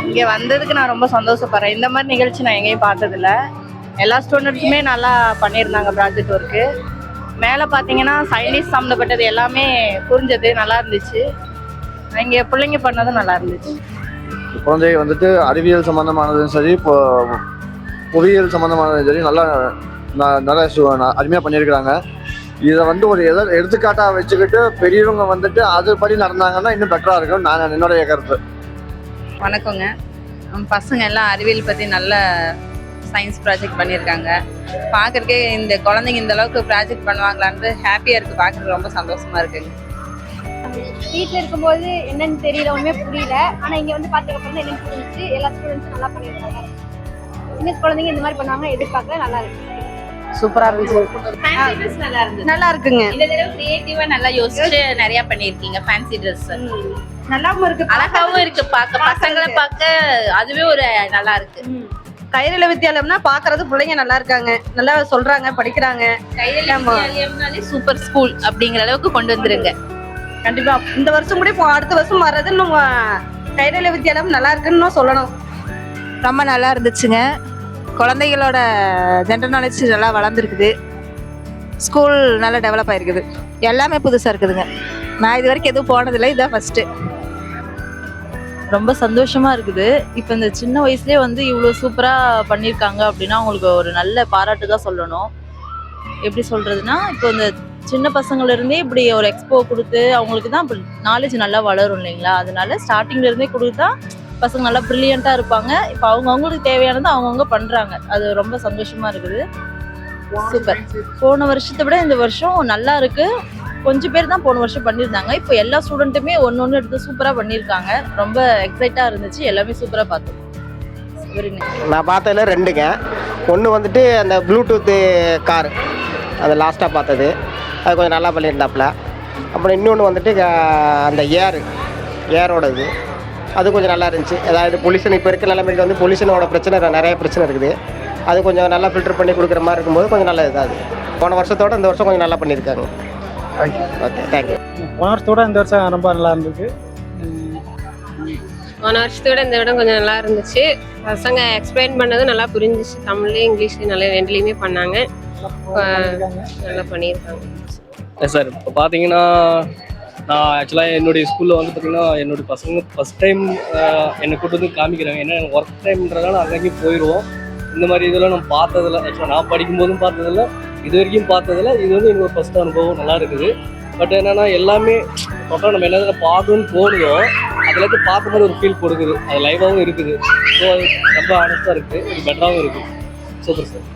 இங்கே வந்ததுக்கு நான் ரொம்ப சந்தோஷப்படுறேன். இந்த மாதிரி நிகழ்ச்சி நான் எங்கேயும் பார்த்ததில்ல. எல்லா ஸ்டூடெண்ட்ஸுமே நல்லா பண்ணியிருந்தாங்க ப்ராஜெக்ட் ஒர்க்கு. மேலே பார்த்தீங்கன்னா சயின்டிஸ்ட் சம்மந்தப்பட்டது எல்லாமே புரிஞ்சது, நல்லா இருந்துச்சு. இங்கே பிள்ளைங்க பண்ணதும் நல்லா இருந்துச்சு. குழந்தை வந்துட்டு அறிவியல் சம்மந்தமானதும் சரி, இப்போ பொறியியல் சம்மந்தமானதும் சரி நல்லா அருமையாக பண்ணியிருக்கிறாங்க. இதை வந்து ஒரு எடுத்துக்காட்டாக வச்சுக்கிட்டு பெரியவங்க வந்துட்டு அதுபடி நடந்தாங்கன்னா இன்னும் பெட்டராக இருக்கும் நான் என்னுடைய கருத்து. வணக்கங்க. பசங்க எல்லாம் அறிவியல் பற்றி நல்ல சயின்ஸ் ப்ராஜெக்ட் பண்ணியிருக்காங்க. பார்க்குறக்கே இந்த குழந்தைங்க இந்த அளவுக்கு ப்ராஜெக்ட் பண்ணுவாங்களான்னு ஹாப்பியாக இருக்குது. பார்க்குறது ரொம்ப சந்தோஷமாக இருக்குங்க. வீட்டில் இருக்கும்போது என்னன்னு தெரியல, ஒன்றுமே புரியல. ஆனால் இங்கே வந்து பார்த்துக்கப்புறம் என்னன்னு புரிஞ்சிச்சு. எல்லா ஸ்டூடெண்ட்ஸும் நல்லா பண்ணியிருக்காங்க. இன்னும் குழந்தைங்க இந்த மாதிரி பண்ணாங்க எதிர்பார்க்கல, நல்லா இருக்கு. சூப்பரா இருந்துச்சு. நல்லா இருக்குங்க. இந்த தடவை கிரியேட்டிவா நல்லா யோசிச்சு நிறைய பண்ணிருக்கீங்க. ஃபேன்சி ட்ரெஸ் நல்லாவும் இருக்கு, அழகாவும் இருக்கு. பசங்களை பார்க்க அதுவே ஒரு நல்லா இருக்கு. கைரள வித்தியாலயம்னா பாக்குறது பிள்ளைங்க நல்லா இருக்காங்க, நல்லா சொல்றாங்க, படிக்கிறாங்க. கைரள சூப்பர் ஸ்கூல் அப்படிங்கிற அளவுக்கு கொண்டு வந்துருங்க. கண்டிப்பா இந்த வருஷம் கூட இப்போ அடுத்த வருஷம் வர்றது இன்னும் கைரள வித்தியாலயம் நல்லா இருக்குன்னு சொல்லணும். ரொம்ப நல்லா இருந்துச்சுங்க. குழந்தைகளோட ஜென்ரல் நாலேஜ் நல்லா வளர்ந்துருக்குது. ஸ்கூல் நல்லா டெவலப் ஆகிருக்குது. எல்லாமே புதுசாக இருக்குதுங்க. நான் இது வரைக்கும் எதுவும் போனதில்லை, இதுதான் ஃபஸ்ட்டு. ரொம்ப சந்தோஷமாக இருக்குது. இப்போ இந்த சின்ன வயசுலேயே வந்து இவ்வளோ சூப்பராக பண்ணியிருக்காங்க அப்படின்னா அவங்களுக்கு ஒரு நல்ல பாராட்டு தான் சொல்லணும். எப்படி சொல்கிறதுனா, இப்போ இந்த சின்ன பசங்கள்லேருந்தே இப்படி ஒரு எக்ஸ்போ கொடுத்து அவங்களுக்கு தான் நாலேஜ் நல்லா வளரும் இல்லைங்களா. அதனால ஸ்டார்டிங்லேருந்தே கொடுத்தா பசங்க நல்லா ப்ரில்லியண்ட்டாக இருப்பாங்க. இப்போ அவங்கவுங்களுக்கு தேவையானது அவங்கவுங்க பண்ணுறாங்க. அது ரொம்ப சந்தோஷமாக இருக்குது. சூப்பர். போன வருஷத்தை விட இந்த வருஷம் நல்லா இருக்குது. கொஞ்சம் பேர் தான் போன வருஷம் பண்ணியிருந்தாங்க. இப்போ எல்லா ஸ்டூடெண்ட்டுமே ஒன்று எடுத்து சூப்பராக பண்ணியிருக்காங்க. ரொம்ப எக்ஸைட்டாக இருந்துச்சு. எல்லாமே சூப்பராக பார்த்தோம். நான் பார்த்ததுல ரெண்டுங்க. ஒன்று வந்துட்டு அந்த ப்ளூடூத்து கார், அது லாஸ்ட்டாக பார்த்தது, அது கொஞ்சம் நல்லா பண்ணியிருந்தாப்புல. அப்புறம் இன்னொன்று வந்துட்டு அந்த ஏரோட இது, அது கொஞ்சம் நல்லா இருந்துச்சு. அதாவது பொல்யூஷன் இப்போ இருக்க நிலைமைக்கு வந்து பொல்யூஷனோட பிரச்சனை நிறைய பிரச்சனை இருக்குது. அது கொஞ்சம் நல்லா ஃபில்டர் பண்ணி கொடுக்குற மாதிரி இருக்கும்போது கொஞ்சம் நல்லா இதாக இருக்குது. போன வருஷத்தோடு இந்த வருஷம் கொஞ்சம் நல்லா பண்ணியிருக்காங்க. Okay, thank you. போன வருஷத்தோட இந்த வருஷம் ரொம்ப நல்லா இருந்துச்சு. போன வருஷத்தோட இந்த விட கொஞ்சம் நல்லா இருந்துச்சு. பசங்க எக்ஸ்பிளைன் பண்ணதும் நல்லா புரிஞ்சிச்சு. தமிழ்லேயும் இங்கிலீஷ்லேயும் நல்லா ரெண்டுலேயுமே பண்ணாங்க. நல்லா பண்ணியிருக்காங்க. சார் இப்போ பார்த்தீங்கன்னா நான் ஆக்சுவலாக என்னுடைய ஸ்கூலில் வந்து பார்த்திங்கன்னா என்னுடைய பசங்க ஃபஸ்ட் டைம் என்னை கூட்டு வந்து காமிக்கிறாங்க. ஏன்னா எனக்கு ஒர்க் டைம்ன்றதால அங்கேயும் போயிடுவோம். இந்த மாதிரி இதெல்லாம் நம்ம பார்த்ததில்ல. ஆக்சுவலாக நான் படிக்கும்போதும் பார்த்ததில்ல, இது வரைக்கும் பார்த்ததில்ல. இது வந்து எனக்கு ஒரு ஃபஸ்ட் அனுபவம் நல்லா இருக்குது. பட் என்னென்னா எல்லாமே டோட்டலாக நம்ம என்ன பார்க்கணும்னு தோணுதோ அதில் பார்க்கும்போது ஒரு ஃபீல் கொடுக்குது. அது லைவாகவும் இருக்குது. ஸோ அது ரொம்ப ஆனஸ்ட்டாக இருக்குது, ஒரு பெட்டராகவும் இருக்குது. Super sir.